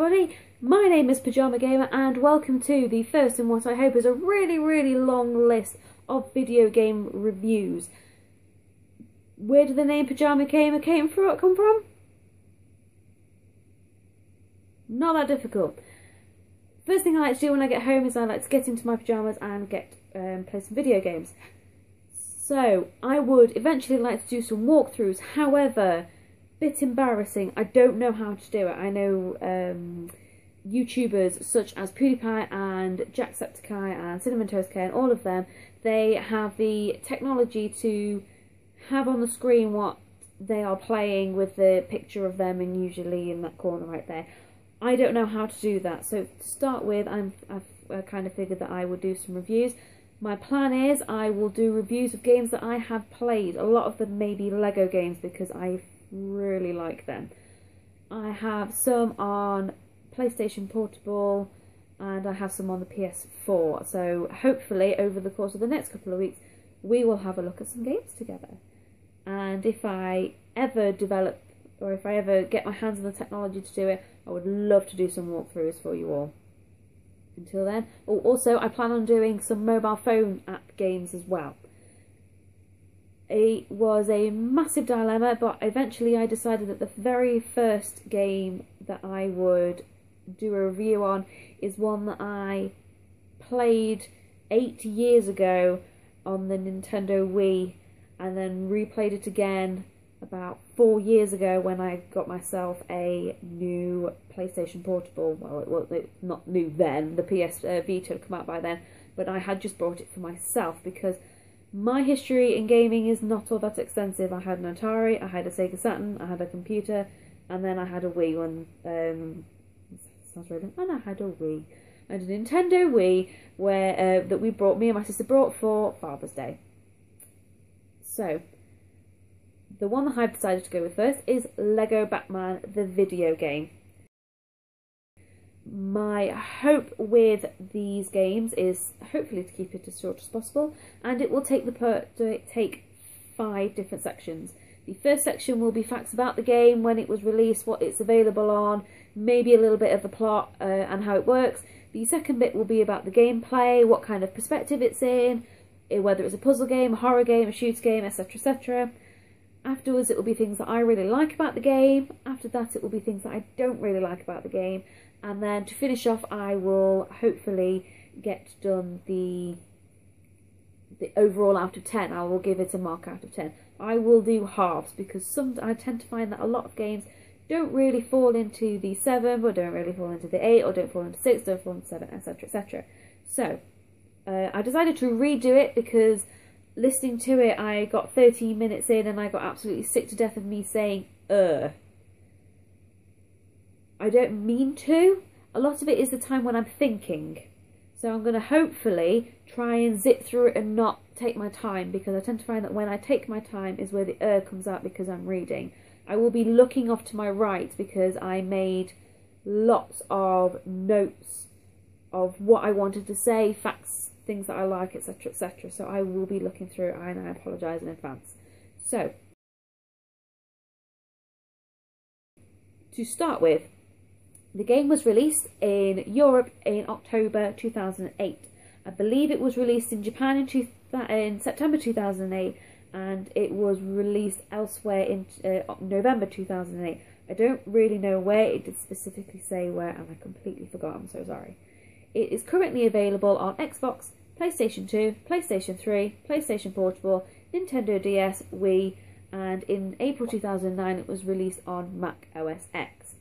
everybody, my name is Pajama Gamer and welcome to the first in what I hope is a really long list of video game reviews. Where did the name Pajama Gamer come from? Not that difficult. First thing I like to do when I get home is I like to get into my pyjamas and play some video games. So I would eventually like to do some walkthroughs, however, bit embarrassing, I don't know how to do it. I know YouTubers such as PewDiePie and Jacksepticeye and Cinnamon Toast K and all of them, they have the technology to have on the screen what they are playing with the picture of them and usually in that corner right there. I don't know how to do that, so to start with I've kind of figured that I would do some reviews. My plan is I will do reviews of games that I have played. A lot of them may be Lego games because I really like them. I have some on PlayStation Portable and I have some on the PS4, so hopefully over the course of the next couple of weeks we will have a look at some games together. And if I ever develop or if I ever get my hands on the technology to do it, I would love to do some walkthroughs for you all. Until then, also I plan on doing some mobile phone app games as well. It was a massive dilemma, but eventually I decided that the very first game that I would do a review on is one that I played 8 years ago on the Nintendo Wii and then replayed it again about 4 years ago when I got myself a new PlayStation Portable. Well, it's not new then, the PS Vita had come out by then, but I had just bought it for myself because my history in gaming is not all that extensive. I had an Atari, I had a Sega Saturn, I had a computer, and then I had a Wii when, and I had a Wii. I had a Nintendo Wii where, that me and my sister brought for Father's Day. So, the one that I've decided to go with first is Lego Batman, the video game. My hope with these games is hopefully to keep it as short as possible, and it will take 5 different sections. The first section will be facts about the game, when it was released, what it's available on, maybe a little bit of the plot and how it works. The second bit will be about the gameplay, what kind of perspective it's in, whether it's a puzzle game, a horror game, a shooter game, etc, etc. Afterwards it will be things that I really like about the game. After that it will be things that I don't really like about the game. And then to finish off I will hopefully get done the overall out of 10. I will give it a mark out of 10. I will do halves because I tend to find that a lot of games don't really fall into the 7 or don't really fall into the 8 or don't fall into 6, don't fall into 7, etc, etc. So I decided to redo it because listening to it I got 13 minutes in and I got absolutely sick to death of me saying I don't mean to. A lot of it is the time when I'm thinking. So I'm going to hopefully try and zip through it and not take my time, because I tend to find that when I take my time is where the comes out because I'm reading. I will be looking off to my right because I made lots of notes of what I wanted to say, facts, things that I like, etc, etc. So I will be looking through and I apologise in advance. So, to start with, the game was released in Europe in October 2008. I believe it was released in Japan in September 2008 and it was released elsewhere in November 2008. I don't really know where, it did specifically say where and I completely forgot, I'm so sorry. It is currently available on Xbox, PlayStation 2, PlayStation 3, PlayStation Portable, Nintendo DS, Wii, and in April 2009 it was released on Mac OS X.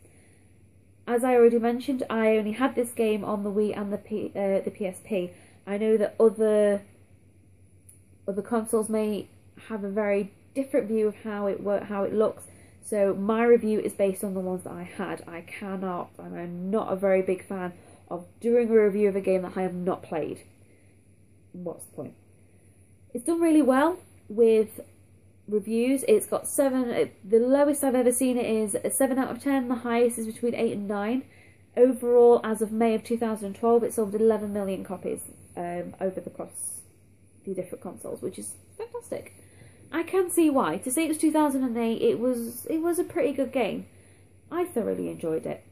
As I already mentioned, I only had this game on the Wii and the PSP. I know that other consoles may have a very different view of how it looks. So my review is based on the ones that I had. I'm not a very big fan of doing a review of a game that I have not played. What's the point? It's done really well with reviews. It's got 7, the lowest I've ever seen it is a 7 out of 10, the highest is between 8 and 9. Overall, as of May of 2012, it sold 11 million copies over across the different consoles, which is fantastic. I can see why. To say it was 2008, it was a pretty good game. I thoroughly enjoyed it.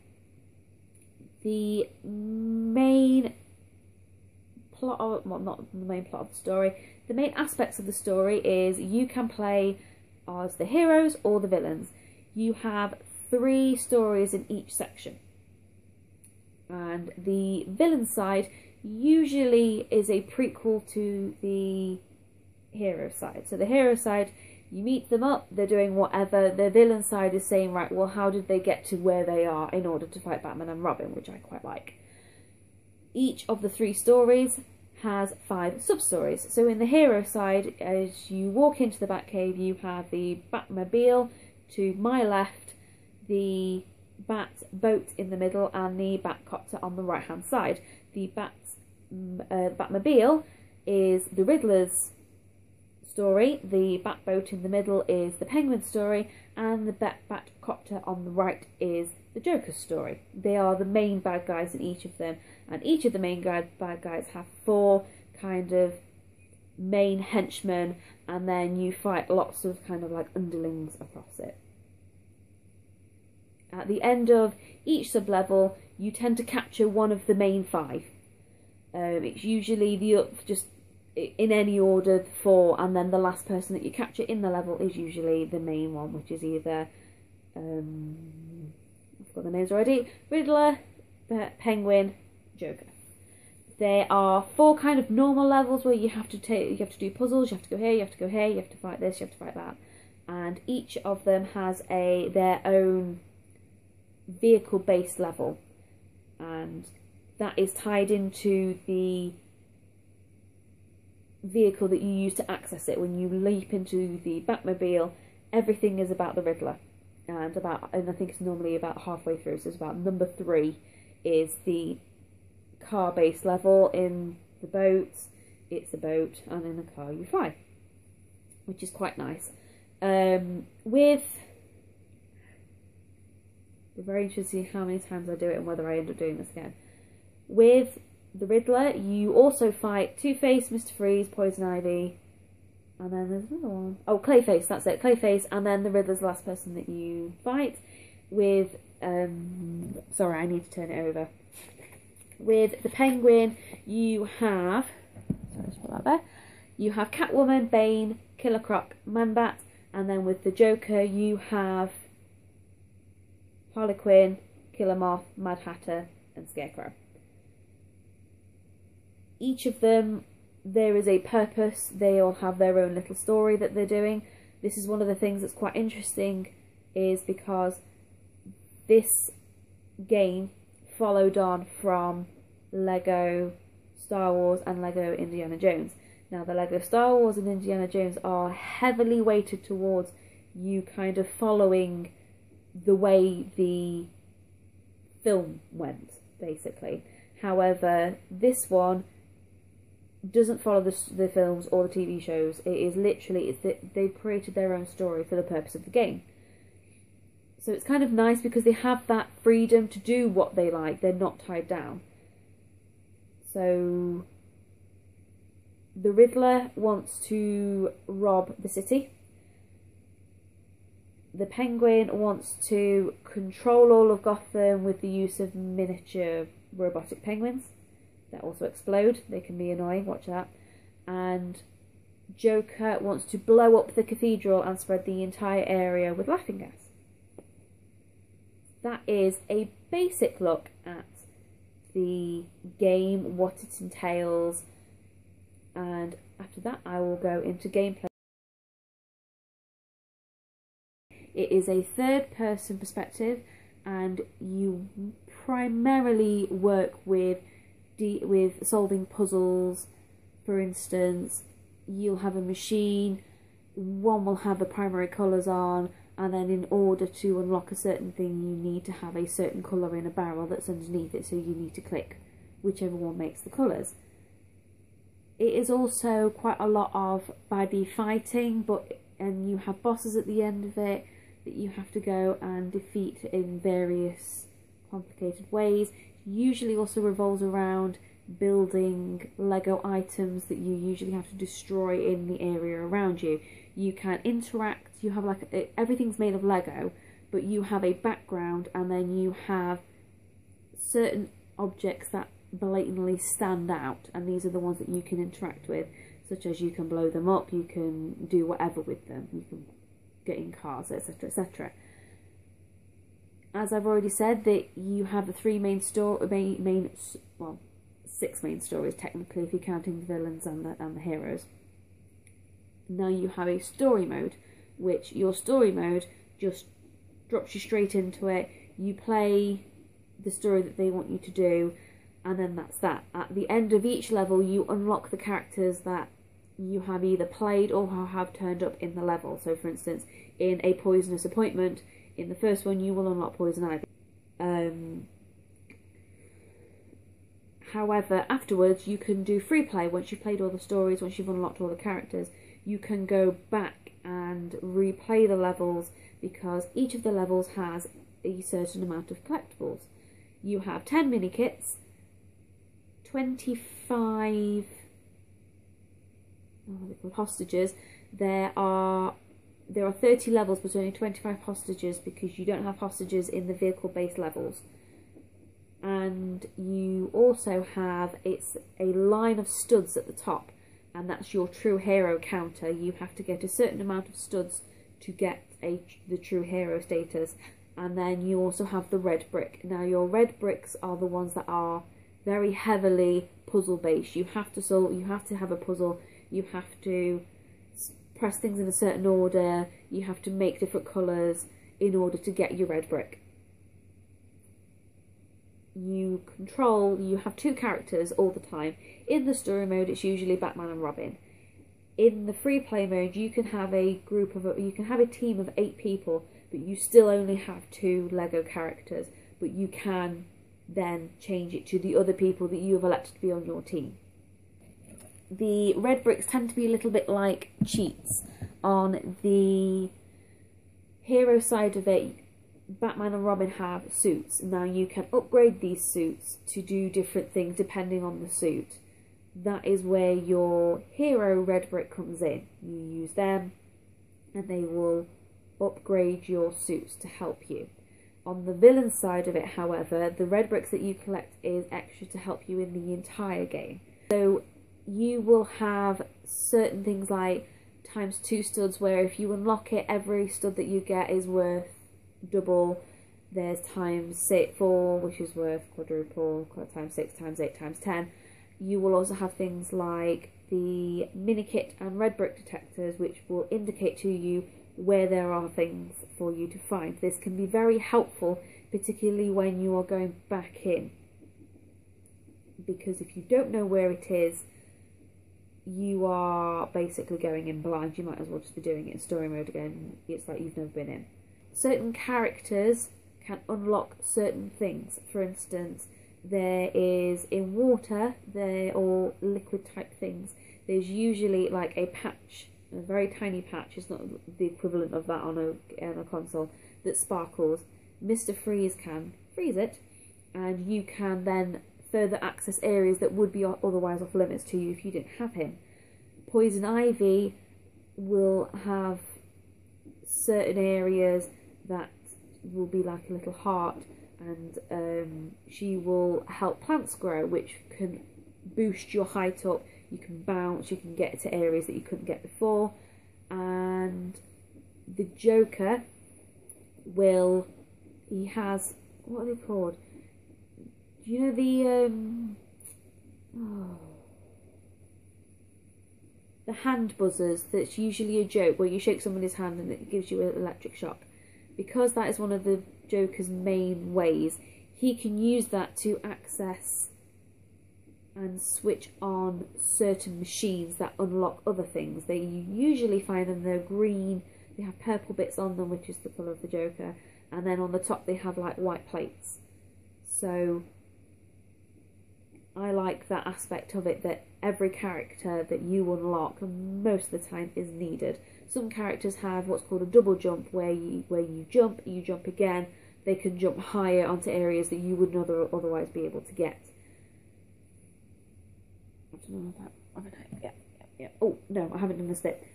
The main plot of, well, not the main plot of the story, the main aspects of the story is you can play as the heroes or the villains. You have 3 stories in each section. And the villain side usually is a prequel to the hero side. So the hero side, you meet them up, they're doing whatever. The villain side is saying, right, well, how did they get to where they are in order to fight Batman and Robin, which I quite like. Each of the 3 stories has 5 sub-stories. So in the hero side, as you walk into the Batcave, you have the Batmobile to my left, the Bat boat in the middle, and the Batcopter on the right hand side. The Batmobile is the Riddler's story, the Batboat in the middle is the Penguin's story, and the Batcopter on the right is the Joker's story. They are the main bad guys in each of them, and each of the main bad guys have 4 kind of main henchmen, and then you fight lots of kind of like underlings across it. At the end of each sub-level, you tend to capture one of the main 5. It's usually just in any order 4, and then the last person that you capture in the level is usually the main one, which is either I've got the names already: Riddler, Penguin, Joker. There are 4 kind of normal levels where you have to do puzzles. You have to go here, you have to go here, you have to fight this, you have to fight that, and each of them has their own vehicle-based level, and that is tied into the vehicle that you use to access it. When you leap into the Batmobile, everything is about the Riddler, and I think it's normally about halfway through, so it's about number 3 is the car-based level. In the boats, it's a boat, and in the car you fly, which is quite nice. We're very interested to see how many times I do it and whether I end up doing this again. With the Riddler, you also fight Two-Face, Mr. Freeze, Poison Ivy, and then there's another one. Oh, Clayface, that's it, Clayface, and then the Riddler's the last person that you fight. With, sorry, I need to turn it over. With the Penguin, you have, sorry, just put that there. You have Catwoman, Bane, Killer Croc, Man-Bat, and then with the Joker, you have Harley Quinn, Killer Moth, Mad Hatter, and Scarecrow. Each of them, there is a purpose. They all have their own little story that they're doing. This is one of the things that's quite interesting, is because this game followed on from Lego Star Wars and Lego Indiana Jones. Now, the Lego Star Wars and Indiana Jones are heavily weighted towards you kind of following the way the film went, basically. However, this one doesn't follow the films or the TV shows. It is literally, they've created their own story for the purpose of the game. So it's kind of nice because they have that freedom to do what they like. They're not tied down. So the Riddler wants to rob the city. The Penguin wants to control all of Gotham with the use of miniature robotic penguins that also explode. They can be annoying, watch that. And Joker wants to blow up the cathedral and spread the entire area with laughing gas. That is a basic look at the game, what it entails, and after that I will go into gameplay. It is a third-person perspective, and you primarily work with solving puzzles. For instance, you'll have a machine, one will have the primary colours on, and then in order to unlock a certain thing you need to have a certain colour in a barrel that's underneath it, so you need to click whichever one makes the colours. It is also quite a lot of baddie fighting, and you have bosses at the end of it that you have to go and defeat in various complicated ways. Usually also revolves around building Lego items that you usually have to destroy in the area around you. You can interact, you have like, everything's made of Lego, but you have a background, and then you have certain objects that blatantly stand out, and these are the ones that you can interact with, such as you can blow them up, you can do whatever with them, you can get in cars, etc, etc. As I've already said, that you have the three main well, 6 main stories technically if you're counting the villains and the heroes. Now you have a story mode, which your story mode just drops you straight into it. You play the story that they want you to do, and then that's that. At the end of each level, you unlock the characters that you have either played or have turned up in the level. So for instance, in A Poisonous Appointment, in the first one you will unlock Poison Ivy. However, afterwards you can do free play. Once you've played all the stories, once you've unlocked all the characters, you can go back and replay the levels, because each of the levels has a certain amount of collectibles. You have 10 mini kits, 25 hostages. There are 30 levels, but only 25 hostages, because you don't have hostages in the vehicle-based levels. And you also have, it's a line of studs at the top, and that's your true hero counter. You have to get a certain amount of studs to get the true hero status. And then you also have the red brick. Now your red bricks are the ones that are very heavily puzzle based. You have to solve, you have to have a puzzle, you have to press things in a certain order, you have to make different colours in order to get your red brick. You have 2 characters all the time. In the story mode it's usually Batman and Robin. In the free play mode you can have a team of 8 people, but you still only have 2 Lego characters, but you can then change it to the other people that you have elected to be on your team. The red bricks tend to be a little bit like cheats. On the hero side of it, Batman and Robin have suits. Now you can upgrade these suits to do different things depending on the suit. That is where your hero red brick comes in. You use them and they will upgrade your suits to help you. On the villain side of it, however, the red bricks that you collect is extra to help you in the entire game. So you will have certain things like ×2 studs, where if you unlock it, every stud that you get is worth double. There's ×4, which is worth quadruple, ×6, ×8, ×10. You will also have things like the mini kit and red brick detectors, which will indicate to you where there are things for you to find. This can be very helpful, particularly when you are going back in, because if you don't know where it is, you are basically going in blind. You might as well just be doing it in story mode again. It's like you've never been in. Certain characters can unlock certain things. For instance, there is in water, or liquid type things, there's usually like a patch, a very tiny patch, it's not the equivalent of that on a console, that sparkles. Mr. Freeze can freeze it, and you can then further access areas that would be otherwise off limits to you if you didn't have him. Poison Ivy will have certain areas that will be like a little heart, and she will help plants grow, which can boost your height up. You can bounce, you can get to areas that you couldn't get before. And the Joker he has, what are they called? Do you know the hand buzzers? That's usually a joke where you shake somebody's hand and it gives you an electric shock. Because that is one of the Joker's main ways, he can use that to access and switch on certain machines that unlock other things. You usually find them, they're green, they have purple bits on them, which is the colour of the Joker, and then on the top they have like white plates. So I like that aspect of it, that every character that you unlock most of the time is needed. Some characters have what's called a double jump, where you jump again, they can jump higher onto areas that you wouldn't otherwise be able to get. Yeah. Oh, no, I haven't done this bit.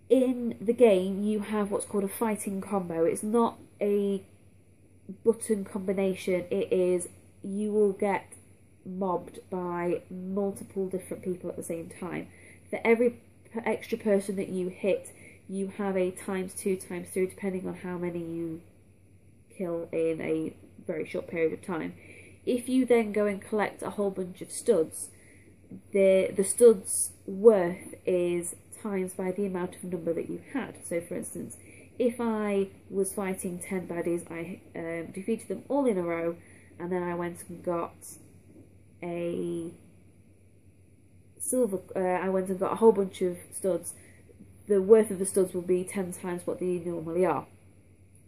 In the game, you have what's called a fighting combo. It's not a button combination, it is you will get mobbed by multiple different people at the same time. For every extra person that you hit, you have a ×2, ×3, depending on how many you kill in a very short period of time. If you then go and collect a whole bunch of studs, the studs worth is times by the amount of number that you had. So for instance, if I was fighting 10 baddies, I defeated them all in a row, and then I went and got a silver, I went and got a whole bunch of studs, the worth of the studs will be 10 times what they normally are.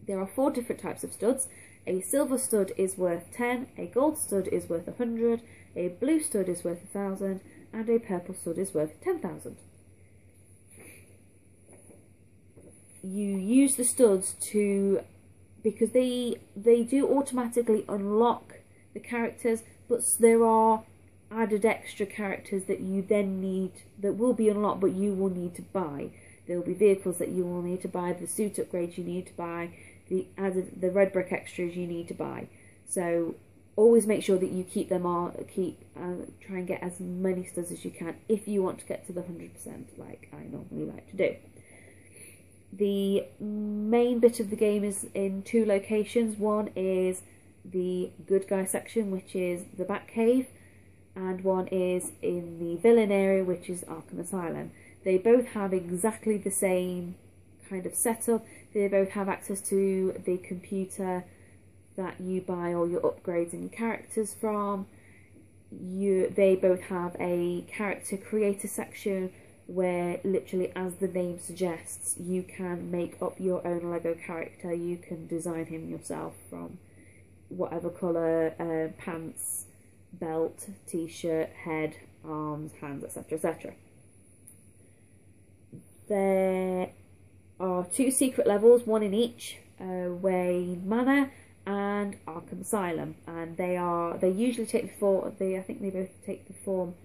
There are 4 different types of studs. A silver stud is worth 10, a gold stud is worth 100, a blue stud is worth 1,000, and a purple stud is worth 10,000. You use the studs because they do automatically unlock the characters, but there are added extra characters that you then need, that will be unlocked but you will need to buy. There will be vehicles that you will need to buy, the suit upgrades you need to buy, the red brick extras you need to buy. So always make sure that you keep them on, try and get as many studs as you can if you want to get to the 100% like I normally like to do. The main bit of the game is in 2 locations. One is the good guy section, which is the Batcave, and one is in the villain area, which is Arkham Asylum. They both have exactly the same kind of setup. They both have access to the computer that you buy all your upgrades and your characters from. They both have a character creator section where literally, as the name suggests, you can make up your own Lego character. You can design him yourself from whatever colour, pants, belt, t-shirt, head, arms, hands, etc, etc. There are 2 secret levels, one in each, Wayne Manor and Arkham Asylum, and they usually take the form, I think they both take the form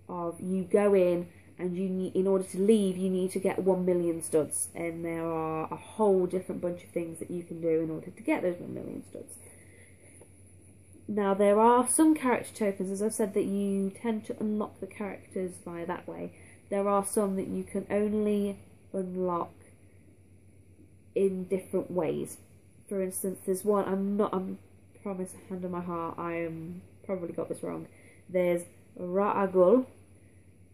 of you go in and you need, in order to leave, you need to get 1 million studs, and there are a whole different bunch of things that you can do in order to get those 1 million studs. Now there are some character tokens, as I've said, that you tend to unlock the characters via that way. There are some that you can only unlock in different ways. For instance, there's one, I'm promise hand on my heart, probably got this wrong. There's Ra'agul,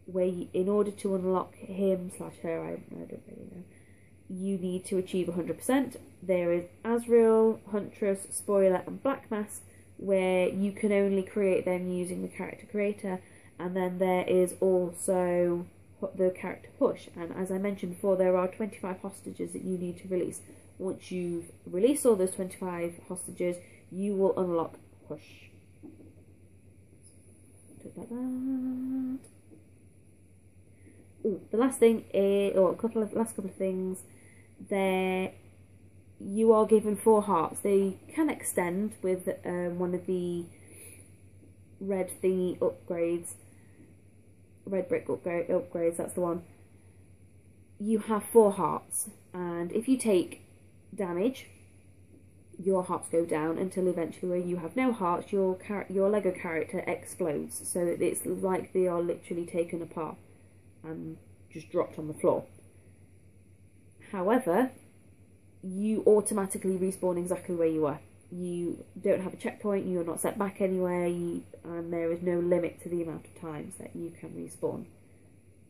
where in order to unlock him / her, I don't really know, you need to achieve 100%. There is Azrael, Huntress, Spoiler and Black Mask, where you can only create them using the character creator, and then there is also the character Hush, and as I mentioned before, there are 25 hostages that you need to release. Once you've released all those 25 hostages, you will unlock Hush. Like that. Ooh, the last thing is, or last couple of things, there you are given 4 hearts. They can extend with one of the red thingy upgrades, red brick upgrades, that's the one. You have 4 hearts, and if you take damage, your hearts go down until eventually, where you have no hearts, your Lego character explodes, so that it's like they are literally taken apart and just dropped on the floor. However, you automatically respawn exactly where you were. You don't have a checkpoint, you're not set back anywhere, and there is no limit to the amount of times that you can respawn,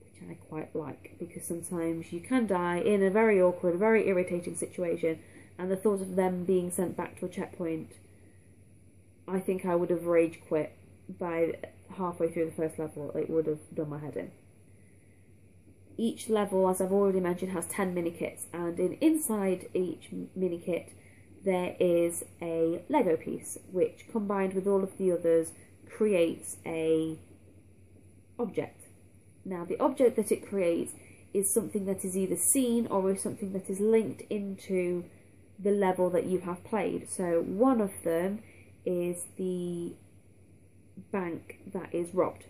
which I quite like, because sometimes you can die in a very awkward, very irritating situation, and the thought of them being sent back to a checkpoint, I think I would have rage quit by halfway through the first level. It would have done my head in. Each level, as I've already mentioned, has 10 mini-kits, and inside each mini-kit there is a Lego piece, which combined with all of the others creates a object. Now the object that it creates is something that is either seen or is something that is linked into the level that you have played. So one of them is the bank that is robbed.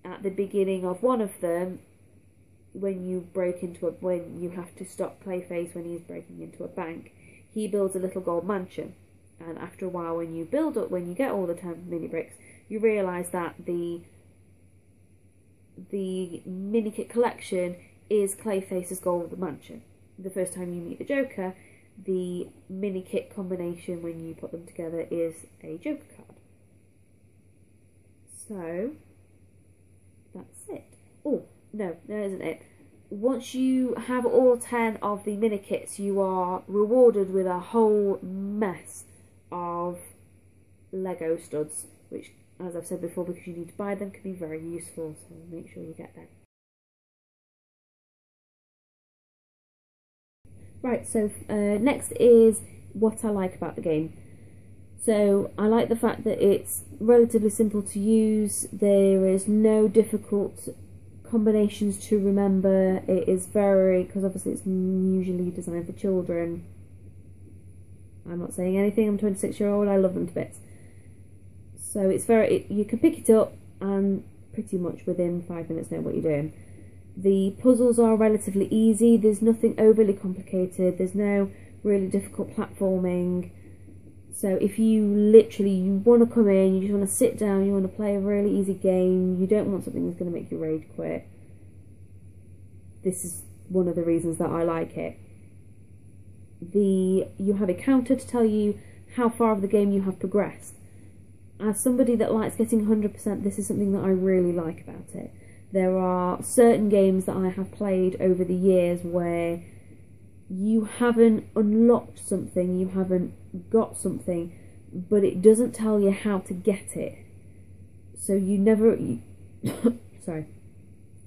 At the beginning of one of them, when you have to stop Clayface when he's breaking into a bank, he builds a little gold mansion. And after a while, when you get all the 10 mini bricks, you realise that the mini kit collection is Clayface's Gold Mansion. The first time you meet the Joker, the mini kit combination, when you put them together, is a Joker card. So that's it. Oh, no, that isn't it. Once you have all 10 of the mini kits, you are rewarded with a whole mess of Lego studs, which, as I've said before, because you need to buy them, can be very useful, so make sure you get them. Right, so next is what I like about the game. So I like the fact that it's relatively simple to use. There is no difficult combinations to remember. It is very, because obviously it's usually designed for children. I'm not saying anything, I'm a 26-year-old, I love them to bits. So it's you can pick it up and pretty much within 5 minutes know what you're doing. The puzzles are relatively easy, there's nothing overly complicated, there's no really difficult platforming. So if you want to come in, you just want to sit down, you want to play a really easy game, you don't want something that's going to make you rage quit, this is one of the reasons that I like it. You have a counter to tell you how far of the game you have progressed. As somebody that likes getting 100%, this is something that I really like about it. There are certain games that I have played over the years where you haven't unlocked something, you haven't got something, but it doesn't tell you how to get it. So sorry,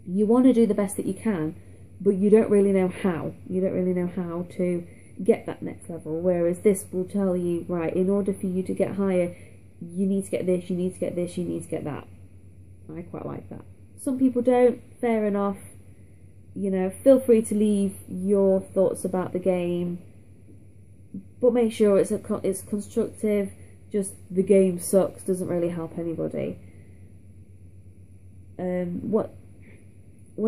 you want to do the best that you can, but you don't really know how. You don't really know how to get that next level, whereas this will tell you, right, in order for you to get higher, you need to get this, you need to get this, you need to get that. I quite like that. Some people don't, fair enough. You know, feel free to leave your thoughts about the game, but make sure it's constructive. Just the game sucks doesn't really help anybody. One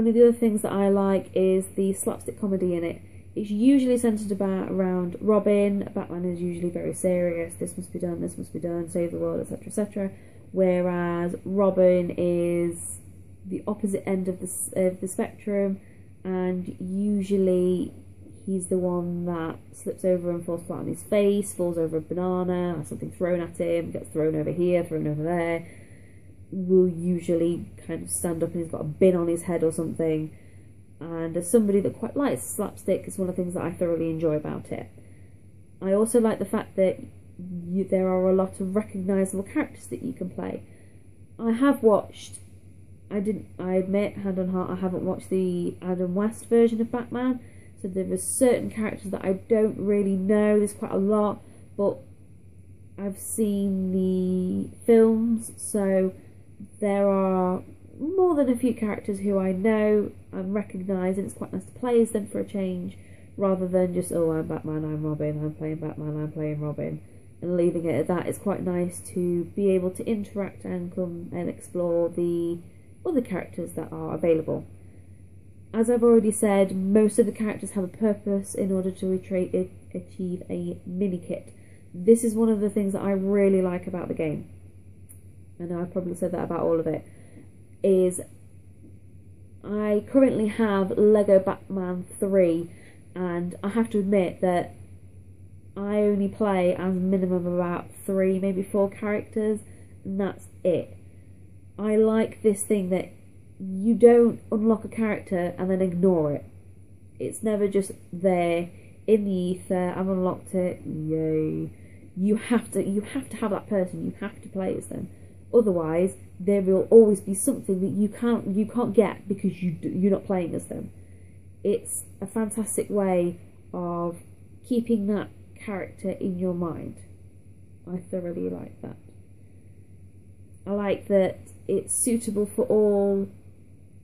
of the other things that I like is the slapstick comedy in it. It's usually centered around Robin. Batman is usually very serious. This must be done, save the world, etc., etc. Whereas Robin is the opposite end of the spectrum, and usually he's the one that slips over and falls flat on his face, falls over a banana, has something thrown at him, gets thrown over here, thrown over there, will usually kind of stand up and he's got a bin on his head or something. And as somebody that quite likes slapstick, it's one of the things that I thoroughly enjoy about it. I also like the fact that there are a lot of recognisable characters that you can play. I admit, hand on heart, I haven't watched the Adam West version of Batman, so there are certain characters that I don't really know. There's quite a lot, but I've seen the films, so there are more than a few characters who I know and recognise, and it's quite nice to play as them for a change, rather than just, oh, I'm Batman, I'm Robin, I'm playing Batman, I'm playing Robin, and leaving it at that. It's quite nice to be able to interact and come and explore the other characters that are available. As I've already said, most of the characters have a purpose in order to achieve a mini kit. This is one of the things that I really like about the game, and I've probably said that about all of it, is I currently have Lego Batman 3, and I have to admit that I only play as a minimum of about 3, maybe 4 characters, and that's it. I like this thing that you don't unlock a character and then ignore it. It's never just there in the ether, I've unlocked it, yay. You have to have that person, you have to play as them. Otherwise, there will always be something that you can't get because you're not playing as them. It's a fantastic way of keeping that character in your mind. I thoroughly like that. I like that it's suitable for all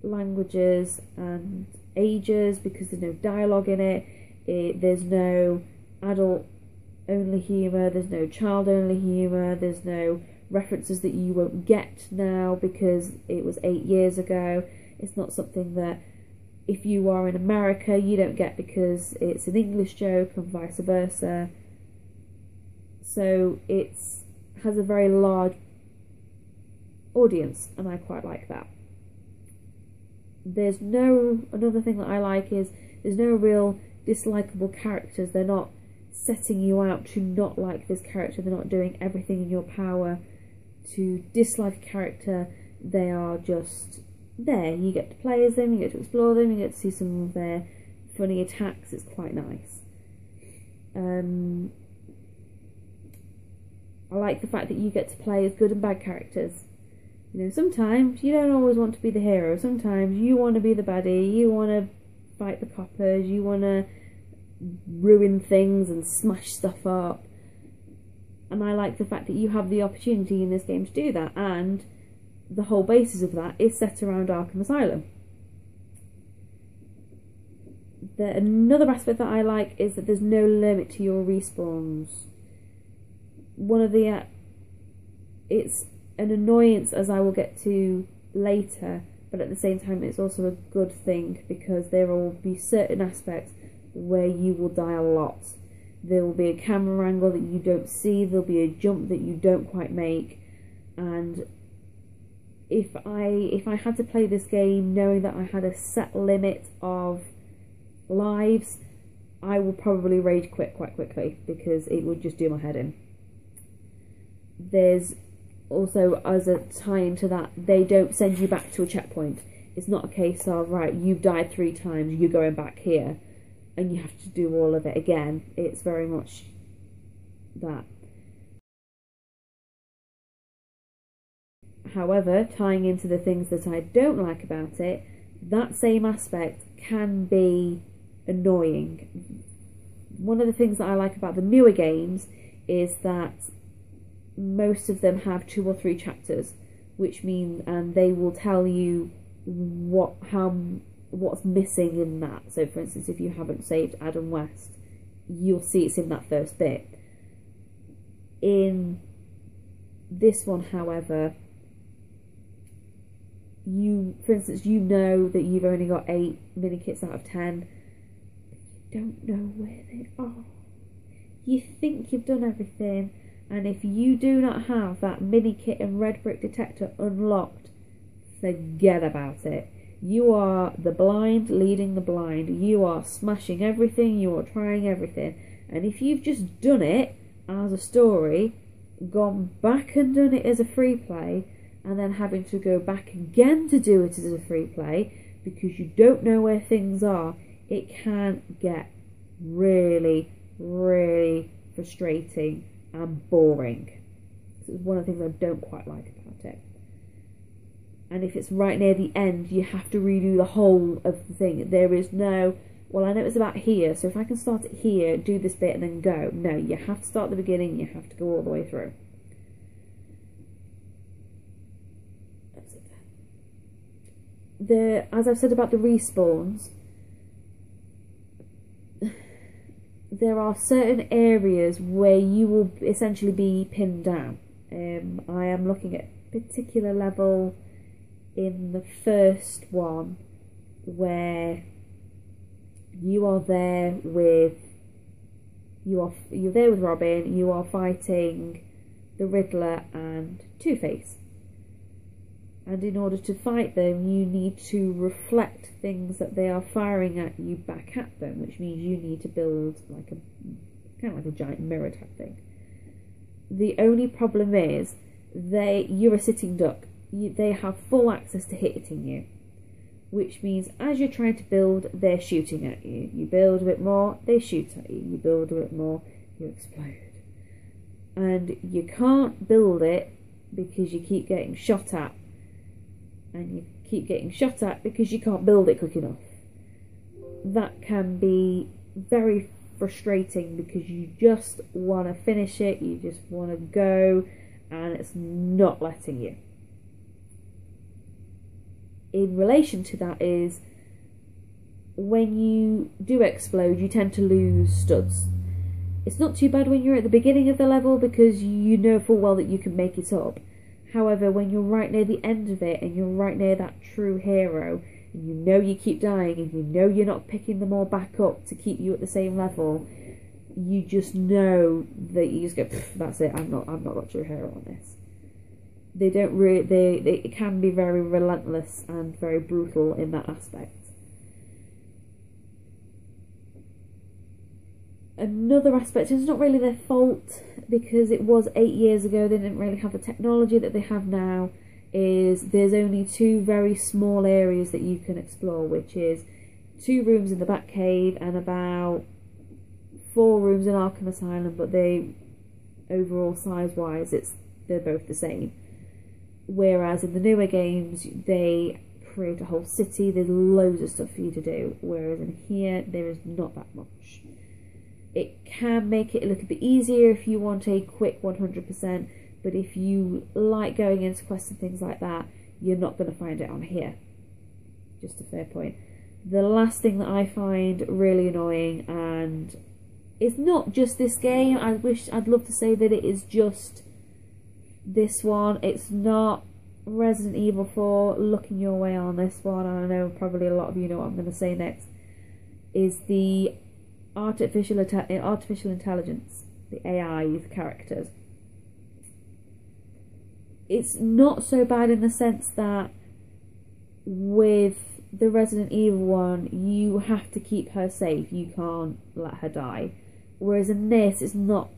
languages and ages because there's no dialogue in it. There's no adult only humour, there's no child only humour, there's no references that you won't get now because it was 8 years ago. It's not something that if you are in America you don't get because it's an English joke and vice versa. so it has a very large audience, and I quite like that. Another thing that I like is there's no real dislikable characters. They're not setting you out to not like this character. They're not doing everything in your power to dislike a character. They are just there. You get to play as them, you get to explore them, you get to see some of their funny attacks. It's quite nice. I like the fact that you get to play as good and bad characters. You know, sometimes you don't always want to be the hero. Sometimes you want to be the baddie. You want to fight the coppers. You want to ruin things and smash stuff up. And I like the fact that you have the opportunity in this game to do that. And the whole basis of that is set around Arkham Asylum. Another aspect that I like is that there's no limit to your respawns. It's an annoyance, as I will get to later, but at the same time it's also a good thing, because there will be certain aspects where you will die a lot. There will be a camera angle that you don't see, there'll be a jump that you don't quite make, and if I had to play this game knowing that I had a set limit of lives, I will probably rage quit quite quickly, because it would just do my head in. There's also, as a tie-in to that, they don't send you back to a checkpoint. It's not a case of, right, you've died 3 times, you're going back here, and you have to do all of it again. It's very much that. However, tying into the things that I don't like about it, that same aspect can be annoying. One of the things that I like about the newer games is that most of them have 2 or 3 chapters, which mean, and they will tell you what's missing in that. So for instance, if you haven't saved Adam West, you'll see it's in that first bit. In this one, however, for instance, you know that you've only got 8 mini kits out of 10. You don't know where they are. You think you've done everything, and if you do not have that mini kit and red brick detector unlocked, forget about it. You are the blind leading the blind. You are smashing everything, you are trying everything. And if you've just done it as a story, gone back and done it as a free play, and then having to go back again to do it as a free play because you don't know where things are, it can get really, really frustrating and boring. This is one of the things I don't quite like about it. And if it's right near the end, you have to redo the whole of the thing. There is no, well, I know it's about here, so if I can start it here, do this bit and then go. No, you have to start at the beginning, you have to go all the way through. As I've said about the respawns, there are certain areas where you will essentially be pinned down. I am looking at a particular level in the first one where you're there with Robin. You are fighting the Riddler and Two-Face, and in order to fight them, you need to reflect things that they are firing at you back at them, which means you need to build like a giant mirror type thing. The only problem is you're a sitting duck. They have full access to hitting you, which means as you're trying to build, they're shooting at you. You build a bit more, they shoot at you. You build a bit more, you explode. And you can't build it because you keep getting shot at. And you keep getting shot at because you can't build it quick enough. That can be very frustrating because you just want to finish it, you just want to go, and it's not letting you. In relation to that is, when you do explode, you tend to lose studs. It's not too bad when you're at the beginning of the level because you know full well that you can make it up. However, when you're right near the end of it and you're right near that true hero, and you know you keep dying and you know you're not picking them all back up to keep you at the same level, you just know that you just go, that's it, I've not got true hair on this. They don't really, it can be very relentless and very brutal in that aspect. Another aspect, it's not really their fault because it was 8 years ago, they didn't really have the technology that they have now, is there's only 2 very small areas that you can explore, which is 2 rooms in the Batcave and about 4 rooms in Arkham Asylum, but they, overall size-wise, they're both the same. Whereas in the newer games, they create a whole city, there's loads of stuff for you to do, whereas in here, there is not that much. It can make it a little bit easier if you want a quick 100%, but if you like going into quests and things like that, you're not going to find it on here. Just a fair point. The last thing that I find really annoying, and it's not just this game, I'd love to say that it is just this one. It's not Resident Evil 4, looking your way on this one, and I know probably a lot of you know what I'm going to say next, is the artificial intelligence, the AI, the characters. It's not so bad in the sense that with the Resident Evil one, you have to keep her safe, you can't let her die. Whereas in this, it's not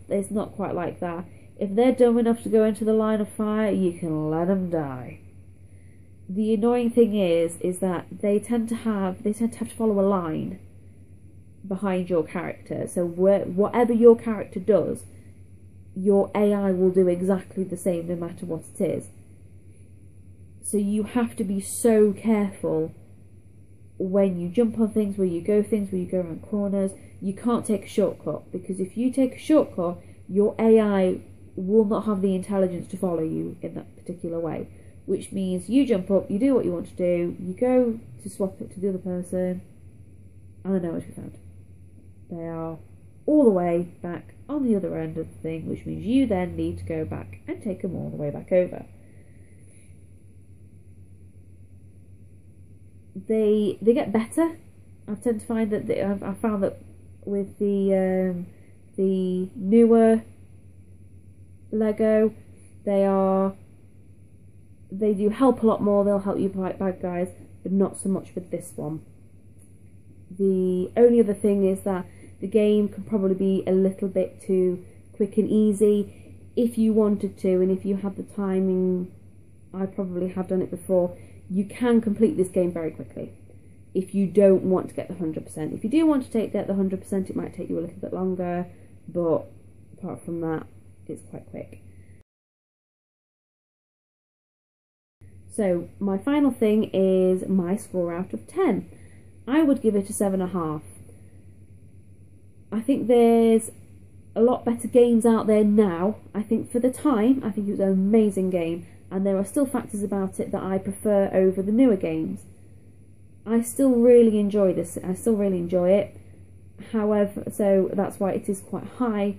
quite like that. If they're dumb enough to go into the line of fire, you can let them die. The annoying thing is that they tend to have to follow a line behind your character. So whatever your character does, your AI will do exactly the same no matter what it is. So you have to be so careful when you jump on things, where you go around corners. You can't take a shortcut, because if you take a shortcut, your AI will not have the intelligence to follow you in that particular way. Which means you jump up, you do what you want to do, you go to swap it to the other person, and I know what you found. They are all the way back on the other end of the thing, which means you then need to go back and take them all the way back over. They get better. I tend to find that I've found that with the newer Lego, they do help a lot more. They'll help you fight bad guys, but not so much with this one. The only other thing is that the game can probably be a little bit too quick and easy if you wanted to, and if you have the timing. I probably have done it before. You can complete this game very quickly if you don't want to get the 100%. If you do want to get the 100%, it might take you a little bit longer, but apart from that, it's quite quick. So my final thing is my score out of 10. I would give it a 7.5. I think there's a lot better games out there now. I think for the time, I think it was an amazing game, and there are still factors about it that I prefer over the newer games. I still really enjoy this. I still really enjoy it. However, so that's why it is quite high.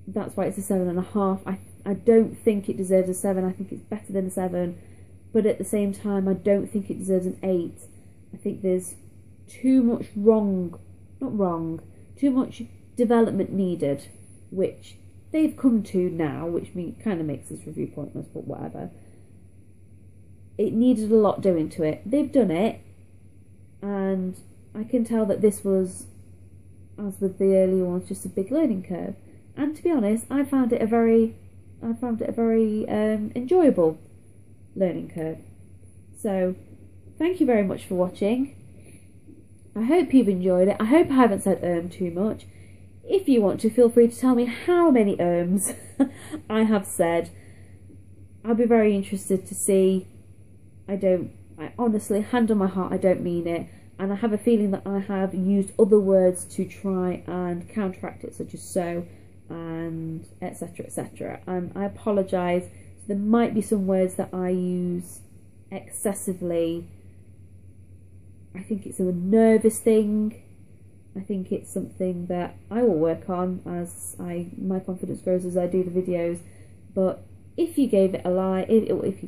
That's why it's a 7.5. I don't think it deserves a 7. I think it's better than a 7. But at the same time, I don't think it deserves an 8. I think there's too much too much development needed, which they've come to now, which kind of makes this review pointless, but whatever. It needed a lot doing to it. They've done it, and I can tell that this was, as with the earlier ones, just a big learning curve. And to be honest, I found it a very enjoyable learning curve. So, thank you very much for watching. I hope you've enjoyed it. I hope I haven't said too much. If you want to, feel free to tell me how many I have said. I'll be very interested to see. I honestly, hand on my heart, I don't mean it. And I have a feeling that I have used other words to try and counteract it, such as so, and etc, etc. And I apologise. There might be some words that I use excessively. I think it's a nervous thing. I think it's something that I will work on as my confidence grows as I do the videos. But if you gave it a like, if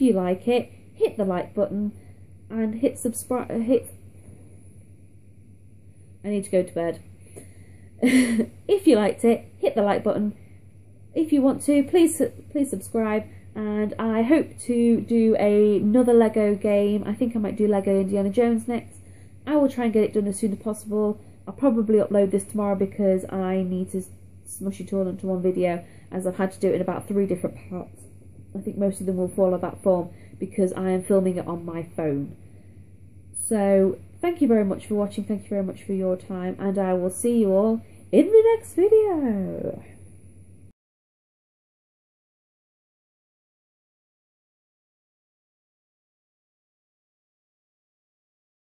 you like it, hit the like button and hit subscribe. I need to go to bed. If you liked it, hit the like button. If you want to, please subscribe. And I hope to do another Lego game. I think I might do Lego Indiana Jones next. I will try and get it done as soon as possible. I'll probably upload this tomorrow because I need to smush it all into one video, as I've had to do it in about 3 different parts. I think most of them will follow that form because I am filming it on my phone. So thank you very much for watching. Thank you very much for your time, and I will see you all in the next video.